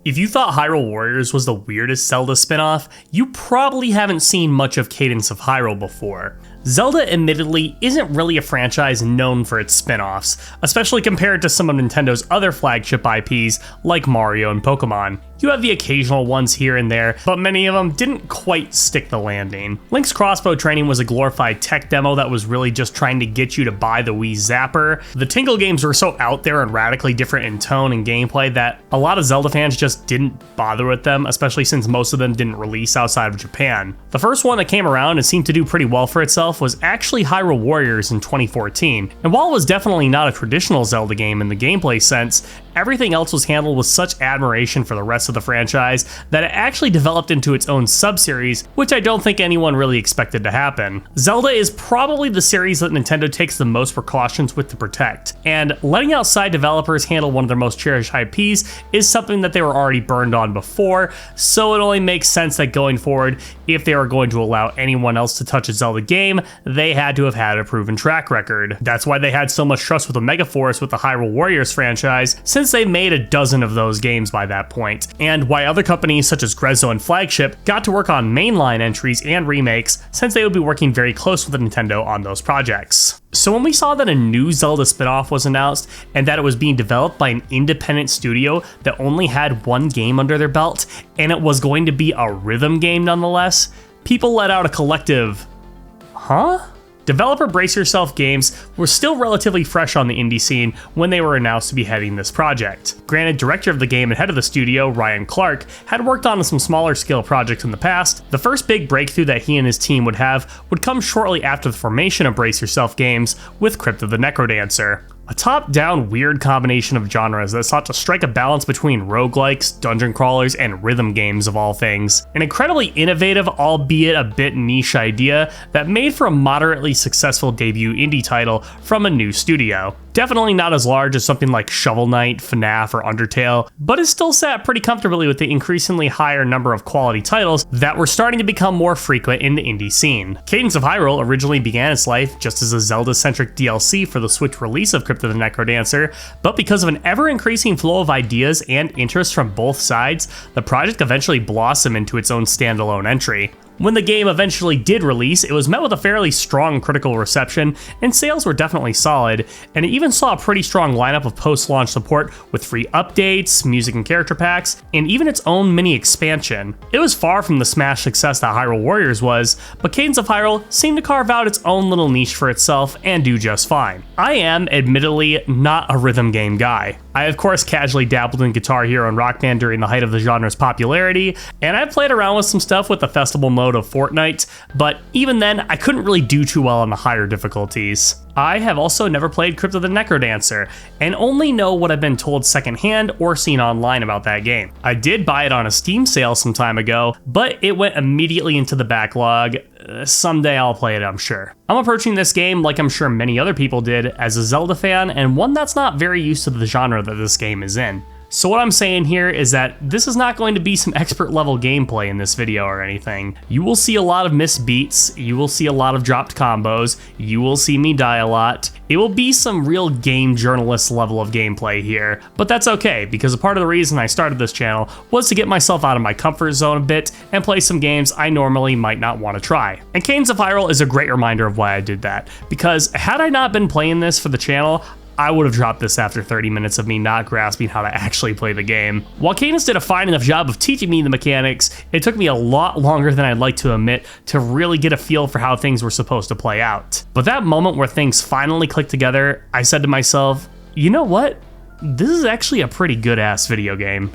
If you thought Hyrule Warriors was the weirdest Zelda spin-off, you probably haven't seen much of Cadence of Hyrule before. Zelda admittedly isn't really a franchise known for its spin-offs, especially compared to some of Nintendo's other flagship IPs like Mario and Pokemon. You have the occasional ones here and there, but many of them didn't quite stick the landing. Link's Crossbow training was a glorified tech demo that was really just trying to get you to buy the Wii Zapper. The Tingle games were so out there and radically different in tone and gameplay that a lot of Zelda fans just didn't bother with them, especially since most of them didn't release outside of Japan. The first one that came around and seemed to do pretty well for itself was actually Hyrule Warriors in 2014, and while it was definitely not a traditional Zelda game in the gameplay sense, everything else was handled with such admiration for the rest of the franchise that it actually developed into its own sub-series, which I don't think anyone really expected to happen. Zelda is probably the series that Nintendo takes the most precautions with to protect, and letting outside developers handle one of their most cherished IPs is something that they were already burned on before, so it only makes sense that going forward, if they were going to allow anyone else to touch a Zelda game, they had to have had a proven track record. That's why they had so much trust with Omega Force with the Hyrule Warriors franchise, since they made a dozen of those games by that point, and why other companies such as Grezzo and Flagship got to work on mainline entries and remakes, since they would be working very close with Nintendo on those projects. So when we saw that a new Zelda spin-off was announced, and that it was being developed by an independent studio that only had one game under their belt, and it was going to be a rhythm game nonetheless, people let out a collective, huh? Developer Brace Yourself Games were still relatively fresh on the indie scene when they were announced to be heading this project. Granted, director of the game and head of the studio, Ryan Clark, had worked on some smaller scale projects in the past. The first big breakthrough that he and his team would have would come shortly after the formation of Brace Yourself Games with Crypt of the NecroDancer. A top-down weird combination of genres that sought to strike a balance between roguelikes, dungeon crawlers, and rhythm games of all things. An incredibly innovative, albeit a bit niche idea that made for a moderately successful debut indie title from a new studio. Definitely not as large as something like Shovel Knight, FNAF, or Undertale, but it still sat pretty comfortably with the increasingly higher number of quality titles that were starting to become more frequent in the indie scene. Cadence of Hyrule originally began its life just as a Zelda-centric DLC for the Switch release of Crypt of the NecroDancer, but because of an ever-increasing flow of ideas and interest from both sides, the project eventually blossomed into its own standalone entry. When the game eventually did release, it was met with a fairly strong critical reception, and sales were definitely solid, and it even saw a pretty strong lineup of post-launch support with free updates, music and character packs, and even its own mini expansion. It was far from the smash success that Hyrule Warriors was, but Cadence of Hyrule seemed to carve out its own little niche for itself and do just fine. I am, admittedly, not a rhythm game guy. I of course casually dabbled in Guitar Hero and Rock Band during the height of the genre's popularity, and I played around with some stuff with the festival mode of Fortnite, but even then I couldn't really do too well on the higher difficulties. I have also never played Crypt of the NecroDancer, and only know what I've been told secondhand or seen online about that game. I did buy it on a Steam sale some time ago, but it went immediately into the backlog. Someday I'll play it, I'm sure. I'm approaching this game like I'm sure many other people did, as a Zelda fan, and one that's not very used to the genre that this game is in. So what I'm saying here is that this is not going to be some expert level gameplay in this video or anything. You will see a lot of missed beats, you will see a lot of dropped combos, you will see me die a lot. It will be some real game journalist level of gameplay here, but that's okay, because a part of the reason I started this channel was to get myself out of my comfort zone a bit and play some games I normally might not want to try. And Cadence of Hyrule is a great reminder of why I did that, because had I not been playing this for the channel, I would have dropped this after 30 minutes of me not grasping how to actually play the game. While Cadence did a fine enough job of teaching me the mechanics, it took me a lot longer than I'd like to admit to really get a feel for how things were supposed to play out. But that moment where things finally clicked together, I said to myself, you know what? This is actually a pretty good-ass video game.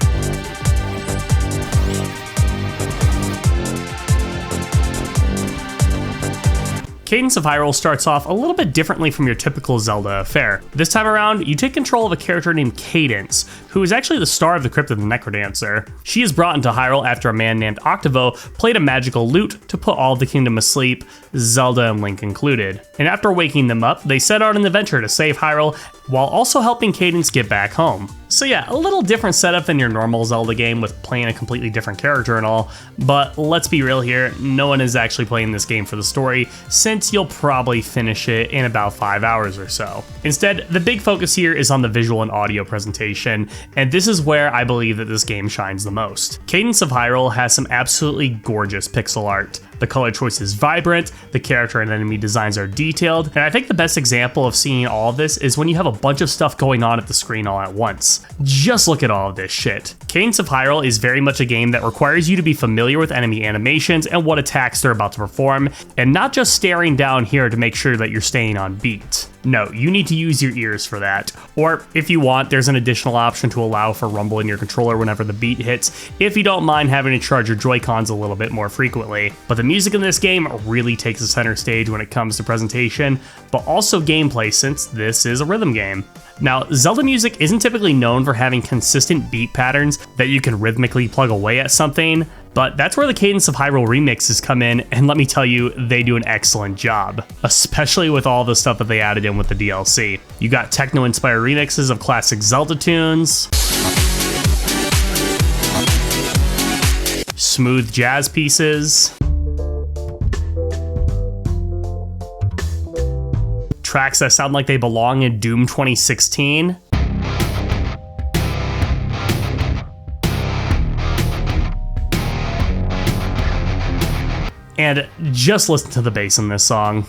Cadence of Hyrule starts off a little bit differently from your typical Zelda affair. This time around, you take control of a character named Cadence, who is actually the star of the Crypt of the NecroDancer. She is brought into Hyrule after a man named Octavo played a magical lute to put all of the kingdom asleep, Zelda and Link included. And after waking them up, they set out on an adventure to save Hyrule while also helping Cadence get back home. So yeah, a little different setup than your normal Zelda game with playing a completely different character and all, but let's be real here, no one is actually playing this game for the story, since you'll probably finish it in about 5 hours or so. Instead, the big focus here is on the visual and audio presentation, and this is where I believe that this game shines the most. Cadence of Hyrule has some absolutely gorgeous pixel art. The color choice is vibrant, the character and enemy designs are detailed, and I think the best example of seeing all of this is when you have a bunch of stuff going on at the screen all at once. Just look at all of this shit. Cadence of Hyrule is very much a game that requires you to be familiar with enemy animations and what attacks they're about to perform, and not just staring down here to make sure that you're staying on beat. No, you need to use your ears for that. Or if you want, there's an additional option to allow for rumble in your controller whenever the beat hits, if you don't mind having to charge your Joy-Cons a little bit more frequently. But the music in this game really takes the center stage when it comes to presentation, but also gameplay, since this is a rhythm game. Now, Zelda music isn't typically known for having consistent beat patterns that you can rhythmically plug away at something, but that's where the Cadence of Hyrule remixes come in, and let me tell you, they do an excellent job, especially with all the stuff that they added in with the DLC. You got techno-inspired remixes of classic Zelda tunes, smooth jazz pieces, tracks that sound like they belong in Doom 2016, and just listen to the bass in this song.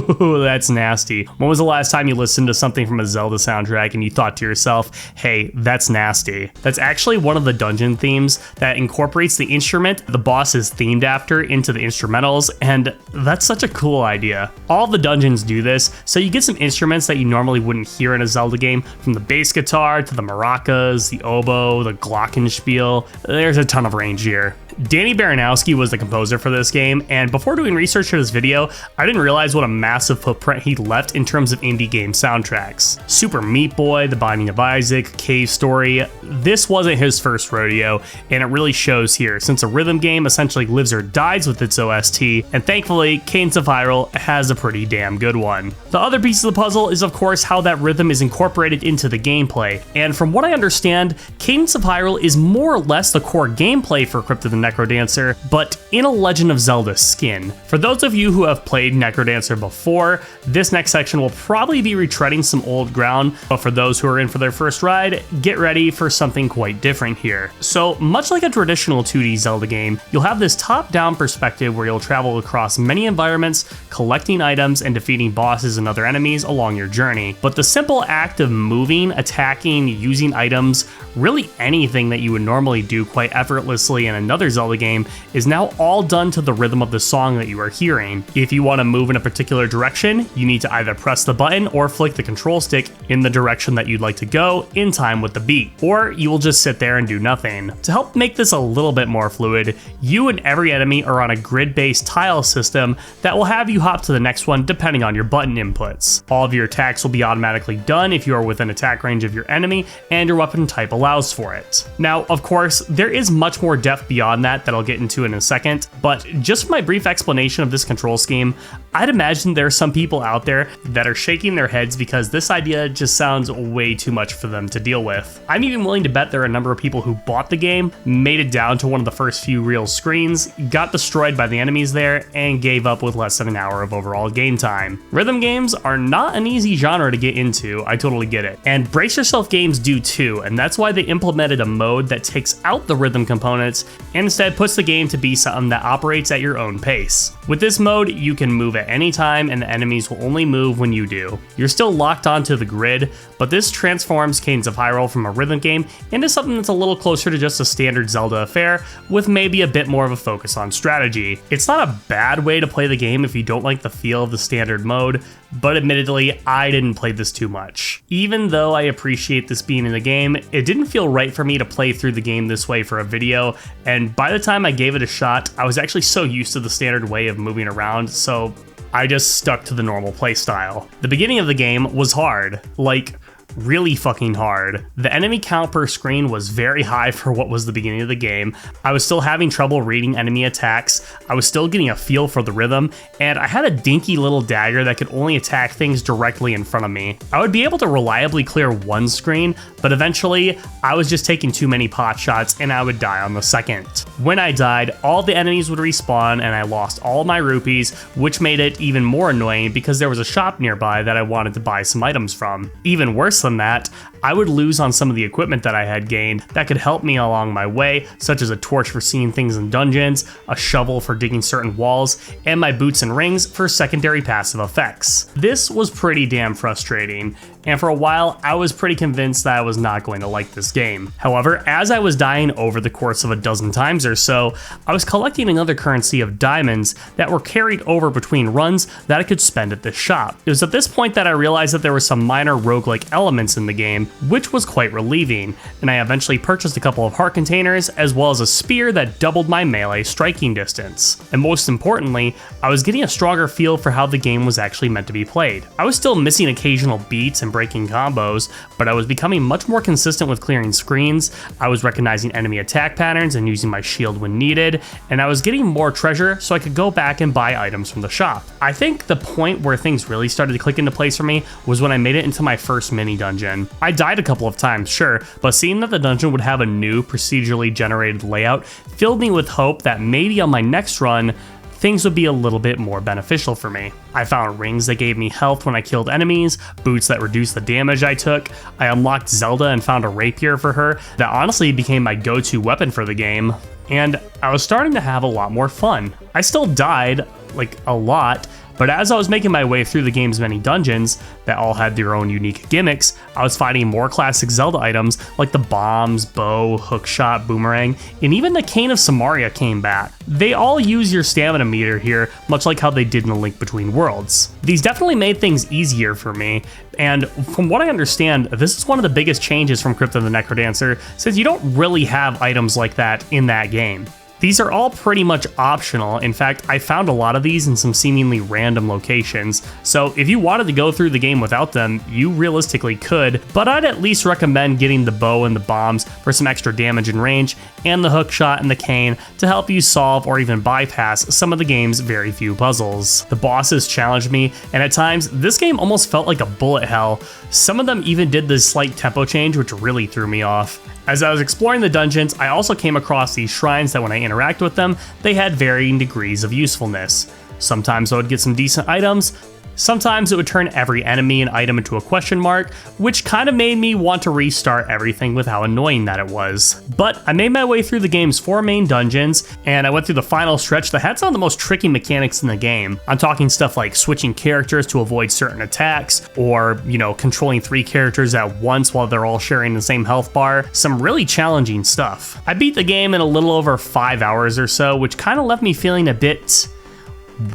That's nasty. When was the last time you listened to something from a Zelda soundtrack and you thought to yourself, hey, that's nasty? That's actually one of the dungeon themes that incorporates the instrument the boss is themed after into the instrumentals, and that's such a cool idea. All the dungeons do this, so you get some instruments that you normally wouldn't hear in a Zelda game, from the bass guitar to the maracas, the oboe, the glockenspiel. There's a ton of range here. Danny Baranowski was the composer for this game, and before doing research for this video, I didn't realize what a massive footprint he left in terms of indie game soundtracks. Super Meat Boy, The Binding of Isaac, Cave Story. This wasn't his first rodeo, and it really shows here, since a rhythm game essentially lives or dies with its OST, and thankfully, Cadence of Hyrule has a pretty damn good one. The other piece of the puzzle is, of course, how that rhythm is incorporated into the gameplay, and from what I understand, Cadence of Hyrule is more or less the core gameplay for Crypt of the NecroDancer, but in a Legend of Zelda skin. For those of you who have played NecroDancer before, this next section will probably be retreading some old ground, but for those who are in for their first ride, get ready for something quite different here. So, much like a traditional 2D Zelda game, you'll have this top-down perspective where you'll travel across many environments, collecting items and defeating bosses and other enemies along your journey. But the simple act of moving, attacking, using items, really anything that you would normally do quite effortlessly in another Zelda game, is now all done to the rhythm of the song that you are hearing. If you want to move in a particular direction, you need to either press the button or flick the control stick in the direction that you'd like to go in time with the beat, or you will just sit there and do nothing. To help make this a little bit more fluid, you and every enemy are on a grid-based tile system that will have you hop to the next one depending on your button inputs. All of your attacks will be automatically done if you are within attack range of your enemy and your weapon type allows for it. Now, of course, there is much more depth beyond that I'll get into in a second, but just for my brief explanation of this control scheme, I'd imagine there are some people out there that are shaking their heads because this idea just sounds way too much for them to deal with. I'm even willing to bet there are a number of people who bought the game, made it down to one of the first few real screens, got destroyed by the enemies there, and gave up with less than an hour of overall game time. Rhythm games are not an easy genre to get into, I totally get it. And brace yourself games do too, and that's why they implemented a mode that takes out the rhythm components and instead puts the game to be something that operates at your own pace. With this mode, you can move at any time and the enemies will only move when you do. You're still locked onto the grid, but this transforms Cadence of Hyrule from a rhythm game into something that's a little closer to just a standard Zelda affair, with maybe a bit more of a focus on strategy. It's not a bad way to play the game if you don't like the feel of the standard mode, but admittedly, I didn't play this too much. Even though I appreciate this being in the game, it didn't feel right for me to play through the game this way for a video, and by the time I gave it a shot, I was actually so used to the standard way of moving around, so I just stuck to the normal playstyle. The beginning of the game was hard, like really fucking hard. The enemy count per screen was very high for what was the beginning of the game. I was still having trouble reading enemy attacks, I was still getting a feel for the rhythm, and I had a dinky little dagger that could only attack things directly in front of me. I would be able to reliably clear one screen, but eventually I was just taking too many pot shots and I would die on the second. When I died, all the enemies would respawn and I lost all my rupees, which made it even more annoying because there was a shop nearby that I wanted to buy some items from. Even worse than that, I would lose on some of the equipment that I had gained that could help me along my way, such as a torch for seeing things in dungeons, a shovel for digging certain walls, and my boots and rings for secondary passive effects. This was pretty damn frustrating, and for a while I was pretty convinced that I was not going to like this game. However, as I was dying over the course of a dozen times or so, I was collecting another currency of diamonds that were carried over between runs that I could spend at this shop. It was at this point that I realized that there were some minor roguelike elements in the game, which was quite relieving, and I eventually purchased a couple of heart containers as well as a spear that doubled my melee striking distance. And most importantly, I was getting a stronger feel for how the game was actually meant to be played. I was still missing occasional beats and breaking combos, but I was becoming much more consistent with clearing screens, I was recognizing enemy attack patterns and using my shield when needed, and I was getting more treasure so I could go back and buy items from the shop. I think the point where things really started to click into place for me was when I made it into my first mini dungeon. I died a couple of times, sure, but seeing that the dungeon would have a new procedurally generated layout filled me with hope that maybe on my next run, things would be a little bit more beneficial for me. I found rings that gave me health when I killed enemies, boots that reduced the damage I took, I unlocked Zelda and found a rapier for her that honestly became my go-to weapon for the game, and I was starting to have a lot more fun. I still died, like a lot, but as I was making my way through the game's many dungeons that all had their own unique gimmicks, I was finding more classic Zelda items like the bombs, bow, hookshot, boomerang, and even the Cane of Samaria came back. They all use your stamina meter here, much like how they did in the Link Between Worlds. These definitely made things easier for me, and from what I understand, this is one of the biggest changes from Crypt of the NecroDancer, since you don't really have items like that in that game. These are all pretty much optional. In fact, I found a lot of these in some seemingly random locations, so if you wanted to go through the game without them, you realistically could, but I'd at least recommend getting the bow and the bombs for some extra damage and range, and the hookshot and the cane to help you solve or even bypass some of the game's very few puzzles. The bosses challenged me, and at times, this game almost felt like a bullet hell. Some of them even did this slight tempo change, which really threw me off. As I was exploring the dungeons, I also came across these shrines that when I interact with them, they had varying degrees of usefulness. Sometimes I would get some decent items, sometimes it would turn every enemy and item into a question mark, which kind of made me want to restart everything with how annoying that it was. But I made my way through the game's 4 main dungeons, and I went through the final stretch that had some of the most tricky mechanics in the game. I'm talking stuff like switching characters to avoid certain attacks, or, controlling 3 characters at once while they're all sharing the same health bar. Some really challenging stuff. I beat the game in a little over 5 hours or so, which kind of left me feeling a bit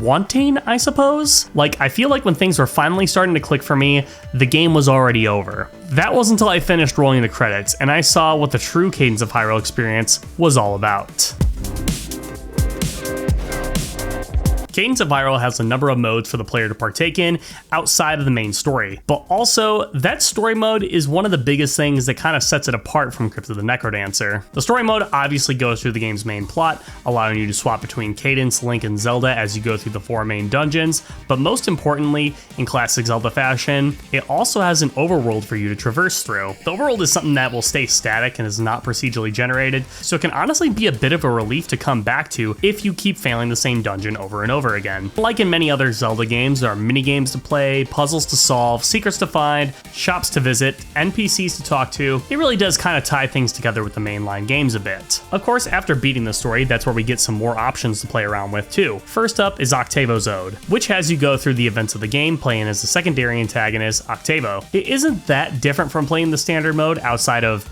wanting, I suppose. Like, I feel like when things were finally starting to click for me, the game was already over. That wasn't until I finished rolling the credits, and I saw what the true Cadence of Hyrule experience was all about. Cadence of Hyrule has a number of modes for the player to partake in outside of the main story, but also that story mode is one of the biggest things that kind of sets it apart from Crypt of the NecroDancer. The story mode obviously goes through the game's main plot, allowing you to swap between Cadence, Link, and Zelda as you go through the 4 main dungeons, but most importantly, in classic Zelda fashion, it also has an overworld for you to traverse through. The overworld is something that will stay static and is not procedurally generated, so it can honestly be a bit of a relief to come back to if you keep failing the same dungeon over and over again. Like in many other Zelda games, there are mini games to play, puzzles to solve, secrets to find, shops to visit, NPCs to talk to. It really does kind of tie things together with the mainline games a bit. Of course, after beating the story, that's where we get some more options to play around with too. First up is Octavo's Ode, which has you go through the events of the game playing as the secondary antagonist, Octavo. It isn't that different from playing the standard mode outside of,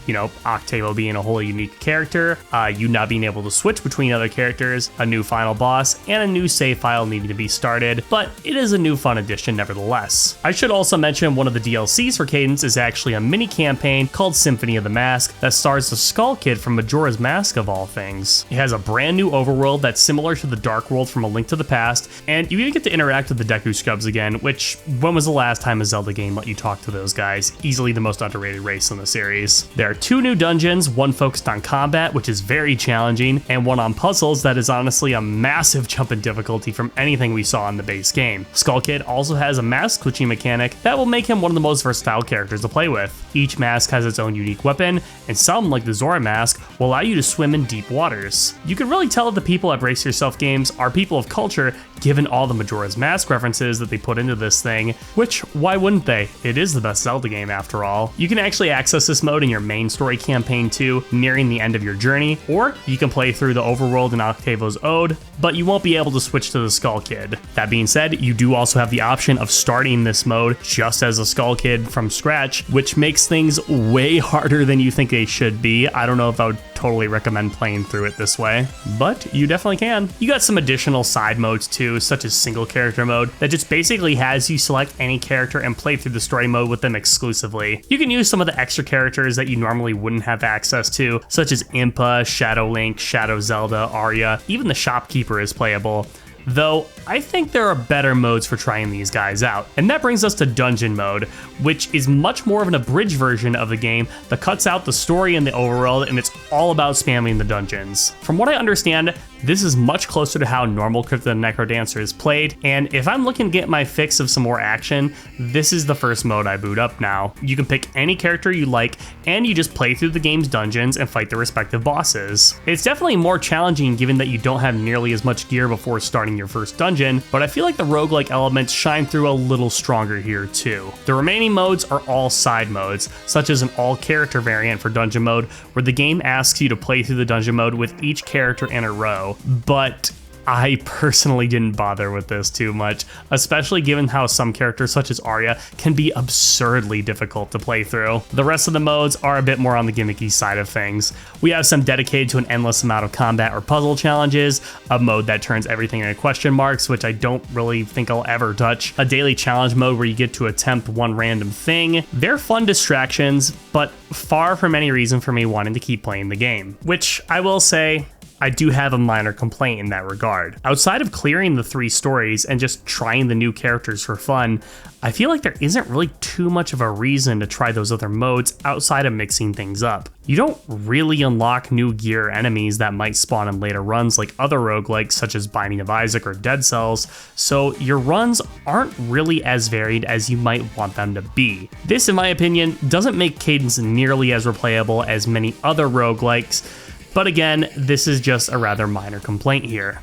Octavo being a wholly unique character, you not being able to switch between other characters, a new final boss, and a new save save file needing to be started, but it is a new fun addition nevertheless. I should also mention one of the DLCs for Cadence is actually a mini campaign called Symphony of the Mask that stars the Skull Kid from Majora's Mask of all things. It has a brand new overworld that's similar to the Dark World from A Link to the Past, and you even get to interact with the Deku Scrubs again, which, when was the last time a Zelda game let you talk to those guys? Easily the most underrated race in the series. There are 2 new dungeons, one focused on combat, which is very challenging, and one on puzzles that is honestly a massive jump in difficulty from anything we saw in the base game. Skull Kid also has a mask switching mechanic that will make him one of the most versatile characters to play with. Each mask has its own unique weapon, and some, like the Zora mask, will allow you to swim in deep waters. You can really tell that the people at Brace Yourself Games are people of culture, given all the Majora's Mask references that they put into this thing, which, why wouldn't they? It is the best Zelda game after all. You can actually access this mode in your main story campaign too, nearing the end of your journey, or you can play through the overworld in Octavo's Ode, but you won't be able to switch to the Skull Kid. That being said, you do also have the option of starting this mode just as a Skull Kid from scratch, which makes things way harder than you think they should be. I don't know if I would totally recommend playing through it this way, but you definitely can. You got some additional side modes too, such as single character mode, that just basically has you select any character and play through the story mode with them exclusively. You can use some of the extra characters that you normally wouldn't have access to, such as Impa, Shadow Link, Shadow Zelda, Arya, even the shopkeeper is playable. Though, I think there are better modes for trying these guys out. And that brings us to Dungeon Mode, which is much more of an abridged version of the game that cuts out the story and the overworld, and it's all about spamming the dungeons. From what I understand, this is much closer to how normal Crypt and NecroDancer is played, and if I'm looking to get my fix of some more action, this is the first mode I boot up now. You can pick any character you like, and you just play through the game's dungeons and fight the respective bosses. It's definitely more challenging given that you don't have nearly as much gear before starting your first dungeon, but I feel like the roguelike elements shine through a little stronger here too. The remaining modes are all side modes, such as an all-character variant for Dungeon Mode, where the game asks you to play through the dungeon mode with each character in a row, but I personally didn't bother with this too much, especially given how some characters such as Arya can be absurdly difficult to play through. The rest of the modes are a bit more on the gimmicky side of things. We have some dedicated to an endless amount of combat or puzzle challenges, a mode that turns everything into question marks, which I don't really think I'll ever touch, a daily challenge mode where you get to attempt one random thing. They're fun distractions, but far from any reason for me wanting to keep playing the game, which I will say, I do have a minor complaint in that regard. Outside of clearing the 3 stories and just trying the new characters for fun, I feel like there isn't really too much of a reason to try those other modes outside of mixing things up. You don't really unlock new gear or enemies that might spawn in later runs like other roguelikes such as Binding of Isaac or Dead Cells, so your runs aren't really as varied as you might want them to be. This, in my opinion, doesn't make Cadence nearly as replayable as many other roguelikes, but again, this is just a rather minor complaint here.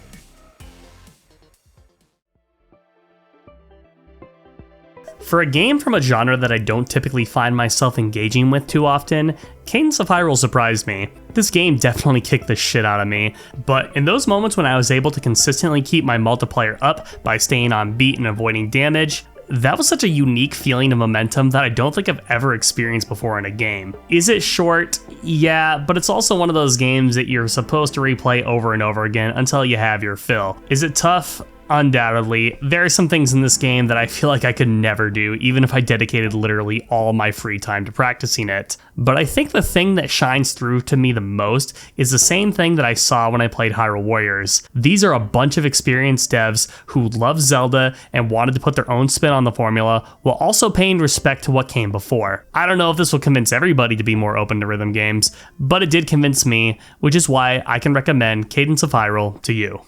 For a game from a genre that I don't typically find myself engaging with too often, Cadence of Hyrule surprised me. This game definitely kicked the shit out of me, but in those moments when I was able to consistently keep my multiplier up by staying on beat and avoiding damage, that was such a unique feeling of momentum that I don't think I've ever experienced before in a game. Is it short? Yeah, but it's also one of those games that you're supposed to replay over and over again until you have your fill. Is it tough? Undoubtedly. There are some things in this game that I feel like I could never do, even if I dedicated literally all my free time to practicing it. But I think the thing that shines through to me the most is the same thing that I saw when I played Hyrule Warriors. These are a bunch of experienced devs who love Zelda and wanted to put their own spin on the formula, while also paying respect to what came before. I don't know if this will convince everybody to be more open to rhythm games, but it did convince me, which is why I can recommend Cadence of Hyrule to you.